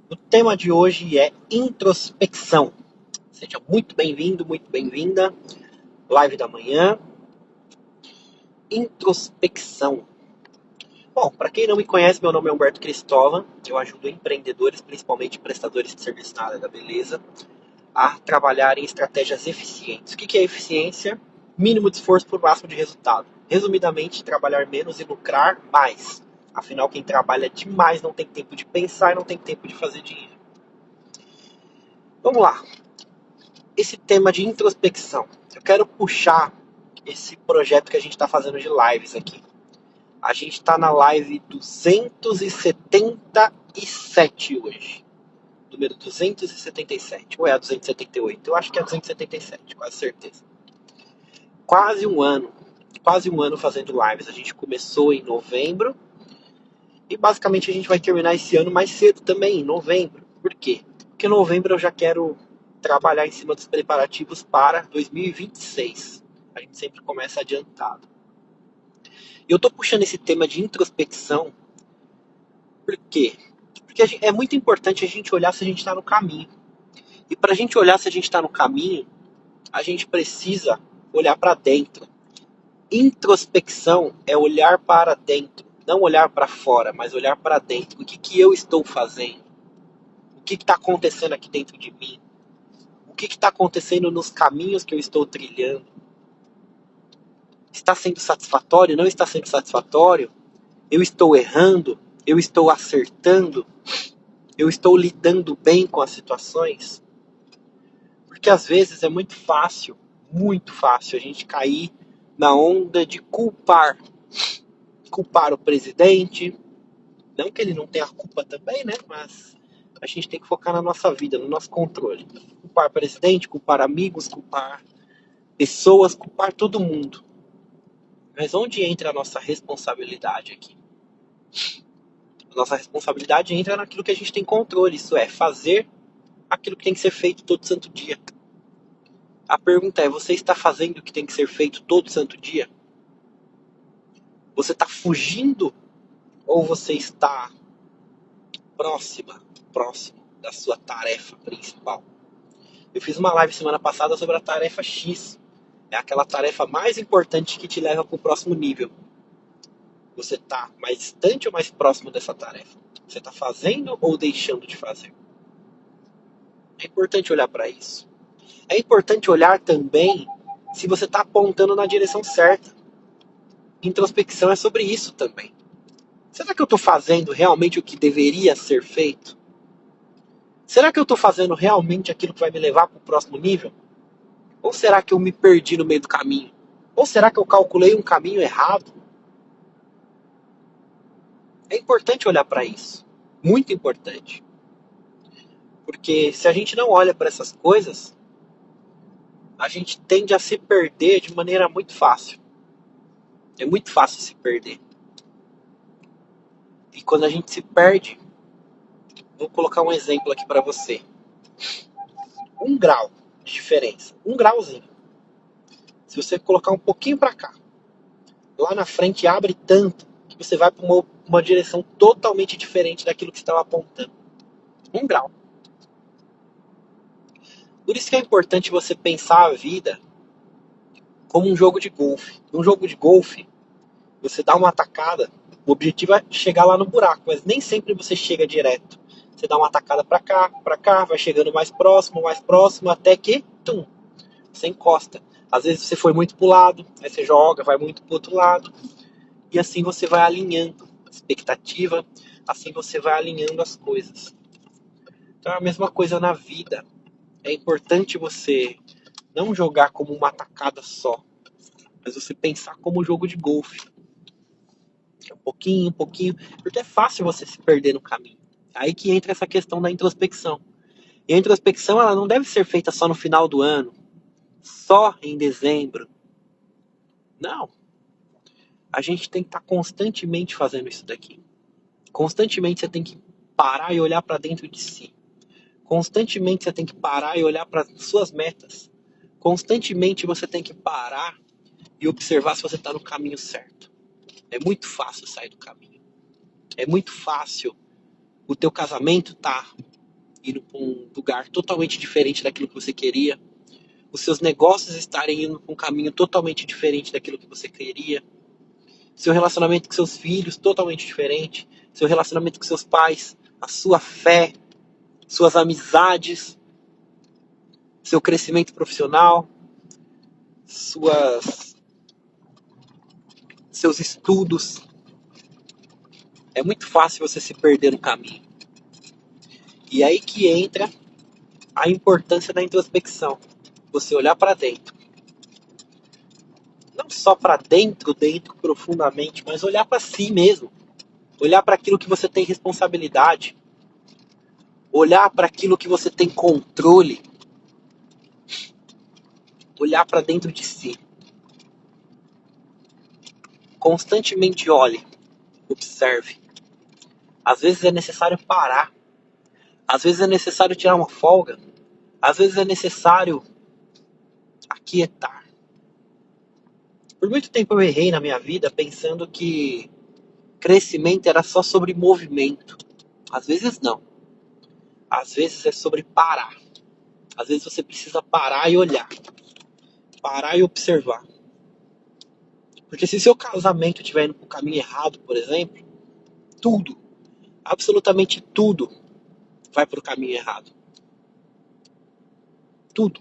O tema de hoje é introspecção. Seja muito bem-vindo, muito bem-vinda. Live da manhã. Introspecção. Bom, para quem não me conhece, meu nome é Humberto Cristóvão. Eu ajudo empreendedores, principalmente prestadores de serviço na área da beleza, a trabalhar em estratégias eficientes. O que é eficiência? Mínimo de esforço por máximo de resultado. Resumidamente, trabalhar menos e lucrar mais. Afinal, quem trabalha demais não tem tempo de pensar e não tem tempo de fazer dinheiro. Vamos lá. Esse tema de introspecção. Eu quero puxar esse projeto que a gente está fazendo de lives aqui. A gente está na live 277 hoje. Número 277. Ou é a 278? Eu acho que é a 277, quase certeza. Quase um ano fazendo lives. A gente começou em novembro. E basicamente a gente vai terminar esse ano mais cedo também, em novembro. Por quê? Porque em novembro eu já quero trabalhar em cima dos preparativos para 2026. A gente sempre começa adiantado. E eu estou puxando esse tema de introspecção. Por quê? Porque é muito importante a gente olhar se a gente está no caminho. E para a gente olhar se a gente está no caminho, a gente precisa olhar para dentro. Introspecção é olhar para dentro. Não olhar para fora, mas olhar para dentro. O que eu estou fazendo? O que está acontecendo aqui dentro de mim? O que está acontecendo nos caminhos que eu estou trilhando? Está sendo satisfatório? Não está sendo satisfatório? Eu estou errando? Eu estou acertando? Eu estou lidando bem com as situações? Porque às vezes é muito fácil a gente cair na onda de culpar. Culpar o presidente. Não que ele não tenha culpa também, né? Mas a gente tem que focar na nossa vida, no nosso controle. Culpar o presidente, culpar amigos, culpar pessoas, culpar todo mundo. Mas onde entra a nossa responsabilidade aqui? A nossa responsabilidade entra naquilo que a gente tem controle, isso é, fazer aquilo que tem que ser feito todo santo dia. A pergunta é, você está fazendo o que tem que ser feito todo santo dia? Você está fugindo ou você está próximo da sua tarefa principal? Eu fiz uma live semana passada sobre a tarefa X. É aquela tarefa mais importante que te leva para o próximo nível. Você está mais distante ou mais próximo dessa tarefa? Você está fazendo ou deixando de fazer? É importante olhar para isso. É importante olhar também se você está apontando na direção certa. Introspecção é sobre isso também. Será que eu estou fazendo realmente o que deveria ser feito? Será que eu estou fazendo realmente aquilo que vai me levar para o próximo nível? Ou será que eu me perdi no meio do caminho? Ou será que eu calculei um caminho errado? É importante olhar para isso. Muito importante. Porque se a gente não olha para essas coisas, a gente tende a se perder de maneira muito fácil. É muito fácil se perder. E quando a gente se perde, vou colocar um exemplo aqui para você. 1 grau de diferença. 1 grauzinho. Se você colocar um pouquinho para cá, lá na frente abre tanto que você vai para uma direção totalmente diferente daquilo que você estava apontando. 1 grau. Por isso que é importante você pensar a vida como um jogo de golfe. Um jogo de golfe, você dá uma atacada, o objetivo é chegar lá no buraco, mas nem sempre você chega direto. Você dá uma atacada para cá, vai chegando mais próximo, até que, você encosta. Às vezes você foi muito pro lado, aí você joga, vai muito pro outro lado, e assim você vai alinhando a expectativa, assim você vai alinhando as coisas. Então é a mesma coisa na vida. É importante você não jogar como uma atacada só, mas você pensar como um jogo de golfe. Um pouquinho, porque é fácil você se perder no caminho. Aí que entra essa questão da introspecção. E a introspecção ela não deve ser feita só no final do ano, só em dezembro. Não. A gente tem que estar constantemente fazendo isso daqui. Constantemente você tem que parar e olhar para dentro de si. Constantemente você tem que parar e olhar para suas metas. Constantemente você tem que parar e observar se você está no caminho certo. É muito fácil sair do caminho. É muito fácil o teu casamento tá indo para um lugar totalmente diferente daquilo que você queria, os seus negócios estarem indo para um caminho totalmente diferente daquilo que você queria, seu relacionamento com seus filhos totalmente diferente, seu relacionamento com seus pais, a sua fé, suas amizades, seu crescimento profissional, seus estudos. É muito fácil você se perder no caminho. E aí que entra a importância da introspecção. Você olhar para dentro. Não só para dentro profundamente, mas olhar para si mesmo. Olhar para aquilo que você tem responsabilidade. Olhar para aquilo que você tem controle. Olhar para dentro de si. Constantemente olhe. Observe. Às vezes é necessário parar. Às vezes é necessário tirar uma folga. Às vezes é necessário aquietar. Por muito tempo eu errei na minha vida pensando que crescimento era só sobre movimento. Às vezes não. Às vezes é sobre parar. Às vezes você precisa parar e olhar. Parar e observar. Porque se seu casamento estiver indo para o caminho errado, por exemplo, tudo, absolutamente tudo, vai para o caminho errado. Tudo.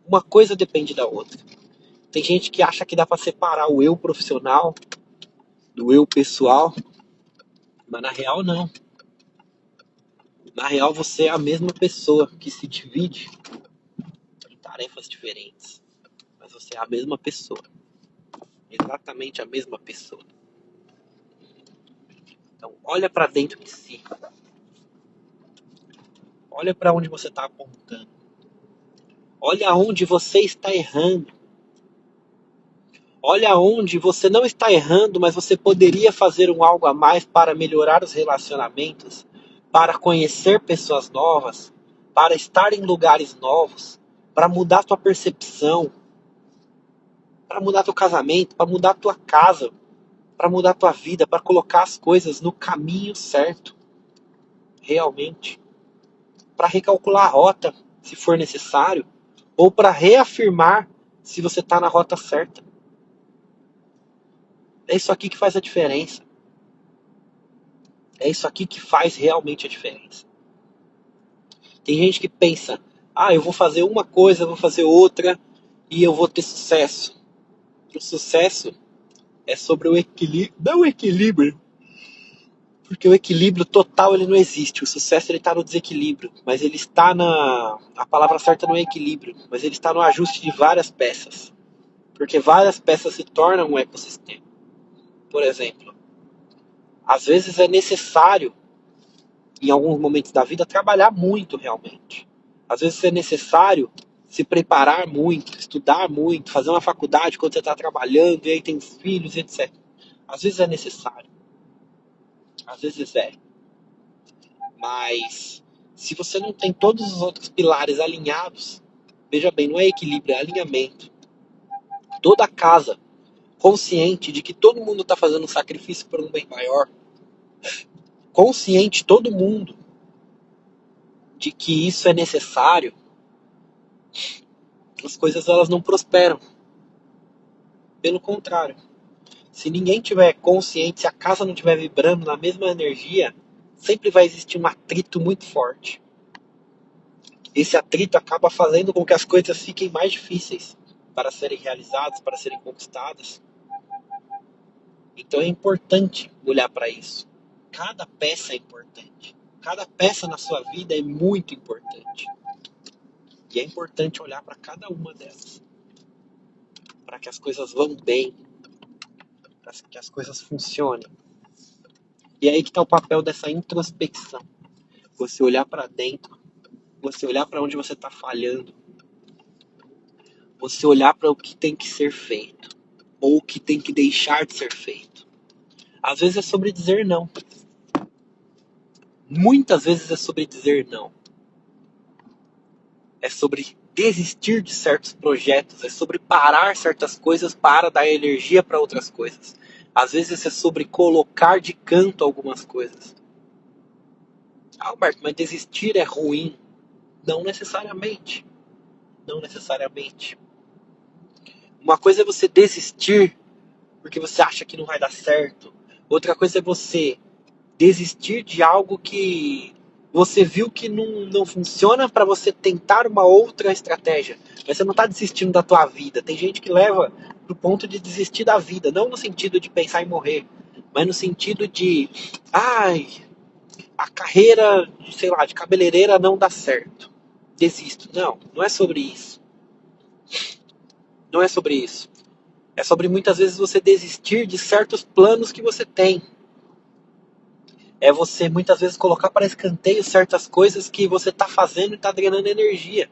Uma coisa depende da outra. Tem gente que acha que dá para separar o eu profissional do eu pessoal, mas na real não. Na real você é a mesma pessoa que se divide em tarefas diferentes. Mas você é a mesma pessoa. Exatamente a mesma pessoa. Então, olha para dentro de si. Olha para onde você está apontando. Olha onde você está errando. Olha onde você não está errando, mas você poderia fazer um algo a mais para melhorar os relacionamentos, para conhecer pessoas novas, para estar em lugares novos, para mudar tua percepção, para mudar teu casamento, para mudar tua casa, para mudar tua vida, para colocar as coisas no caminho certo, realmente, para recalcular a rota, se for necessário, ou para reafirmar se você está na rota certa. É isso aqui que faz a diferença. É isso aqui que faz realmente a diferença. Tem gente que pensa, eu vou fazer uma coisa, eu vou fazer outra e eu vou ter sucesso. O sucesso é sobre o equilíbrio, não o equilíbrio, porque o equilíbrio total ele não existe. O sucesso ele está no desequilíbrio, mas ele está a palavra certa não é equilíbrio, mas ele está no ajuste de várias peças, porque várias peças se tornam um ecossistema. Por exemplo, às vezes é necessário em alguns momentos da vida, trabalhar muito realmente. Às vezes é necessário se preparar muito, estudar muito, fazer uma faculdade quando você está trabalhando, e aí tem os filhos, etc. Às vezes é necessário. Às vezes é. Mas se você não tem todos os outros pilares alinhados, veja bem, não é equilíbrio, é alinhamento. Toda casa consciente de que todo mundo está fazendo um sacrifício por um bem maior, consciente todo mundo de que isso é necessário, as coisas elas não prosperam. Pelo contrário, se ninguém tiver consciente, se a casa não estiver vibrando na mesma energia, sempre vai existir um atrito muito forte. Esse atrito acaba fazendo com que as coisas fiquem mais difíceis para serem realizadas, para serem conquistadas. Então é importante olhar para isso. Cada peça é importante. Cada peça na sua vida é muito importante. E é importante olhar para cada uma delas. Para que as coisas vão bem. Para que as coisas funcionem. E aí que está o papel dessa introspecção. Você olhar para dentro. Você olhar para onde você está falhando. Você olhar para o que tem que ser feito. Ou o que tem que deixar de ser feito. Às vezes é sobre dizer não. Muitas vezes é sobre dizer não. É sobre desistir de certos projetos. É sobre parar certas coisas para dar energia para outras coisas. Às vezes é sobre colocar de canto algumas coisas. Ah, Alberto, mas desistir é ruim? Não necessariamente. Não necessariamente. Uma coisa é você desistir porque você acha que não vai dar certo. Outra coisa é você desistir de algo que você viu que não funciona para você tentar uma outra estratégia. Mas você não está desistindo da tua vida. Tem gente que leva pro ponto de desistir da vida, não no sentido de pensar em morrer, mas no sentido de, ai, a carreira, sei lá, de cabeleireira não dá certo. Desisto. Não, não é sobre isso. Não é sobre isso. É sobre muitas vezes você desistir de certos planos que você tem. É você muitas vezes colocar para escanteio certas coisas que você está fazendo e está drenando energia.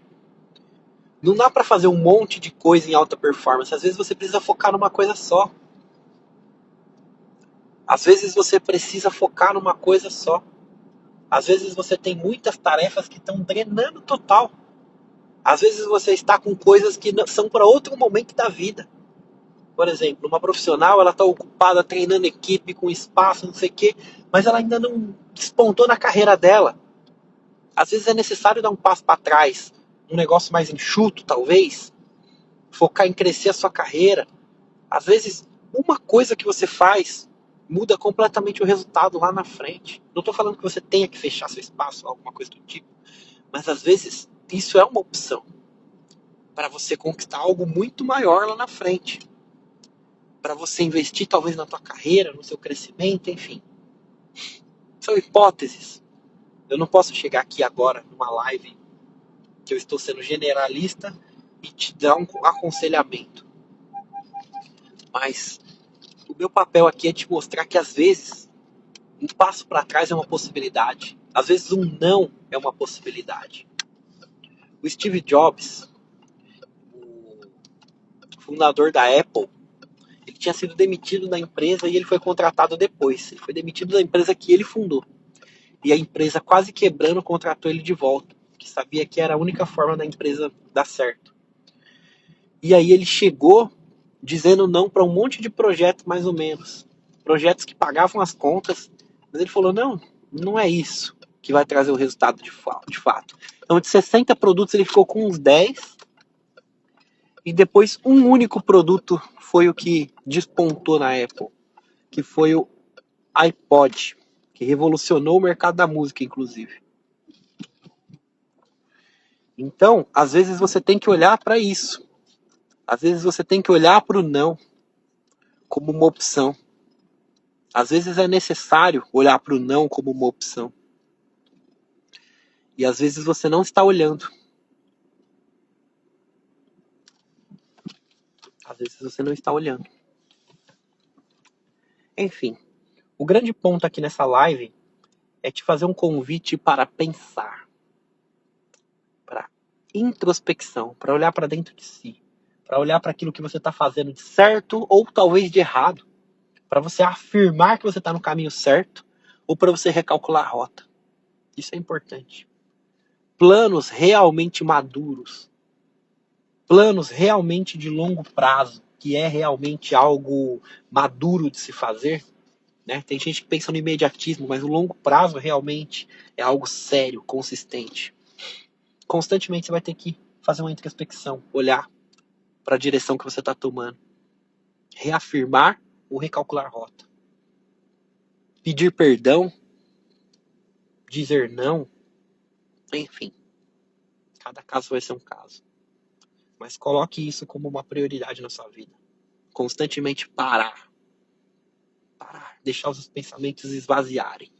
Não dá para fazer um monte de coisa em alta performance. Às vezes você precisa focar numa coisa só. Às vezes você precisa focar numa coisa só. Às vezes você tem muitas tarefas que estão drenando total. Às vezes você está com coisas que são para outro momento da vida. Por exemplo, uma profissional, ela está ocupada treinando equipe, com espaço, não sei o quê, mas ela ainda não despontou na carreira dela. Às vezes é necessário dar um passo para trás, um negócio mais enxuto, talvez, focar em crescer a sua carreira. Às vezes, uma coisa que você faz muda completamente o resultado lá na frente. Não estou falando que você tenha que fechar seu espaço, alguma coisa do tipo, mas às vezes isso é uma opção para você conquistar algo muito maior lá na frente. Para você investir talvez na tua carreira, no seu crescimento, enfim. São hipóteses. Eu não posso chegar aqui agora numa live que eu estou sendo generalista e te dar um aconselhamento. Mas o meu papel aqui é te mostrar que às vezes um passo para trás é uma possibilidade. Às vezes um não é uma possibilidade. O Steve Jobs, o fundador da Apple, ele tinha sido demitido da empresa e ele foi contratado depois. Ele foi demitido da empresa que ele fundou. E a empresa, quase quebrando, contratou ele de volta, que sabia que era a única forma da empresa dar certo. E aí ele chegou dizendo não para um monte de projetos, mais ou menos. Projetos que pagavam as contas, mas ele falou, não, não é isso que vai trazer o resultado de fato. Então, de 60 produtos, ele ficou com uns 10, e depois um único produto foi o que despontou na Apple, que foi o iPod, que revolucionou o mercado da música, inclusive. Então, às vezes você tem que olhar para isso. Às vezes você tem que olhar para o não como uma opção. Às vezes é necessário olhar para o não como uma opção. E às vezes você não está olhando. Às vezes você não está olhando. Enfim, o grande ponto aqui nessa live é te fazer um convite para pensar, para introspecção, para olhar para dentro de si, para olhar para aquilo que você está fazendo de certo ou talvez de errado, para você afirmar que você está no caminho certo ou para você recalcular a rota. Isso é importante. Planos realmente maduros, planos realmente de longo prazo, que é realmente algo maduro de se fazer, né? Tem gente que pensa no imediatismo, mas o longo prazo realmente é algo sério, consistente. Constantemente você vai ter que fazer uma introspecção, olhar para a direção que você está tomando, reafirmar ou recalcular rota, pedir perdão, dizer não, enfim, cada caso vai ser um caso. Mas coloque isso como uma prioridade na sua vida. Constantemente parar, deixar os pensamentos esvaziarem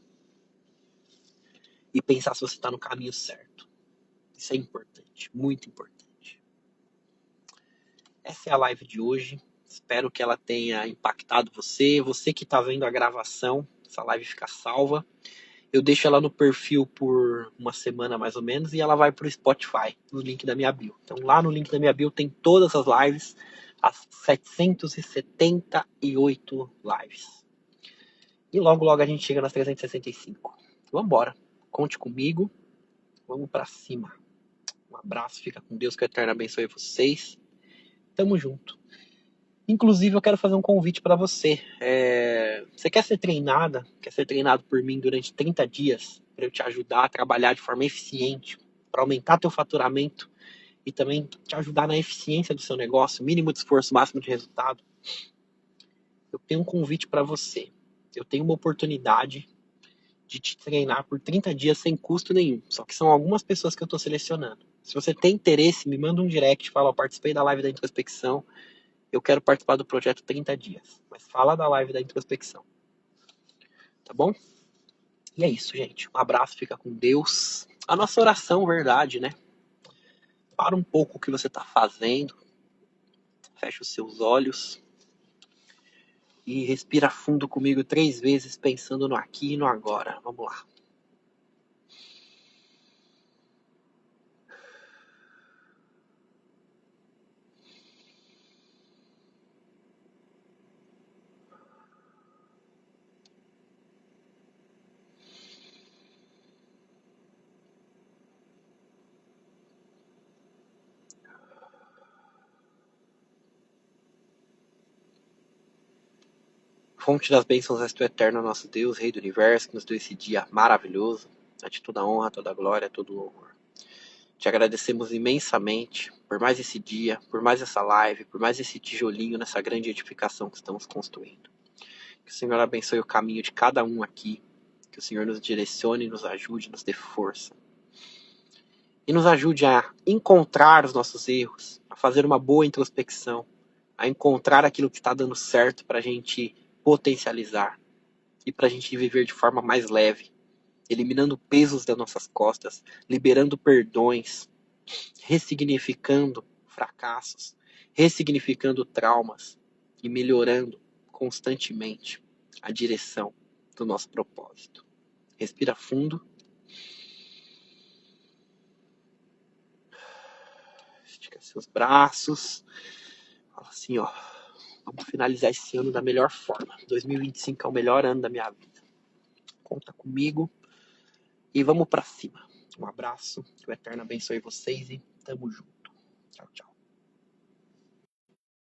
e pensar se você está no caminho certo. Isso é importante, muito importante. Essa é a live de hoje. Espero que ela tenha impactado você. Você que está vendo a gravação, essa live fica salva. Eu deixo ela no perfil por uma semana mais ou menos e ela vai para o Spotify, no link da minha bio. Então lá no link da minha bio tem todas as lives, as 778 lives. E logo logo a gente chega nas 365. Vambora, conte comigo, vamos para cima. Um abraço, fica com Deus, que o Eterno abençoe vocês. Tamo junto. Inclusive, eu quero fazer um convite para você. Você quer ser treinada? Quer ser treinado por mim durante 30 dias? para eu te ajudar a trabalhar de forma eficiente, para aumentar teu faturamento e também te ajudar na eficiência do seu negócio, mínimo de esforço, máximo de resultado, eu tenho um convite para você. Eu tenho uma oportunidade de te treinar por 30 dias sem custo nenhum. Só que são algumas pessoas que eu estou selecionando. Se você tem interesse, me manda um direct, fala, eu participei da live da introspecção, eu quero participar do projeto 30 dias. Mas fala da live da introspecção. Tá bom? E é isso, gente. Um abraço, fica com Deus. A nossa oração, verdade, né? Para um pouco o que você está fazendo. Fecha os seus olhos. E respira fundo comigo 3 vezes, pensando no aqui e no agora. Vamos lá. Fonte das bênçãos és tu eterno, nosso Deus, Rei do Universo, que nos deu esse dia maravilhoso. A ti toda honra, toda glória, todo louvor. Te agradecemos imensamente por mais esse dia, por mais essa live, por mais esse tijolinho nessa grande edificação que estamos construindo. Que o Senhor abençoe o caminho de cada um aqui. Que o Senhor nos direcione, nos ajude, nos dê força. E nos ajude a encontrar os nossos erros, a fazer uma boa introspecção, a encontrar aquilo que está dando certo para a gente potencializar e para a gente viver de forma mais leve, eliminando pesos das nossas costas, liberando perdões, ressignificando fracassos, ressignificando traumas e melhorando constantemente a direção do nosso propósito. Respira fundo. Estica seus braços. Fala assim, ó. Vamos finalizar esse ano da melhor forma. 2025 é o melhor ano da minha vida. Conta comigo. E vamos pra cima. Um abraço. Que o Eterno abençoe vocês e tamo junto. Tchau, tchau.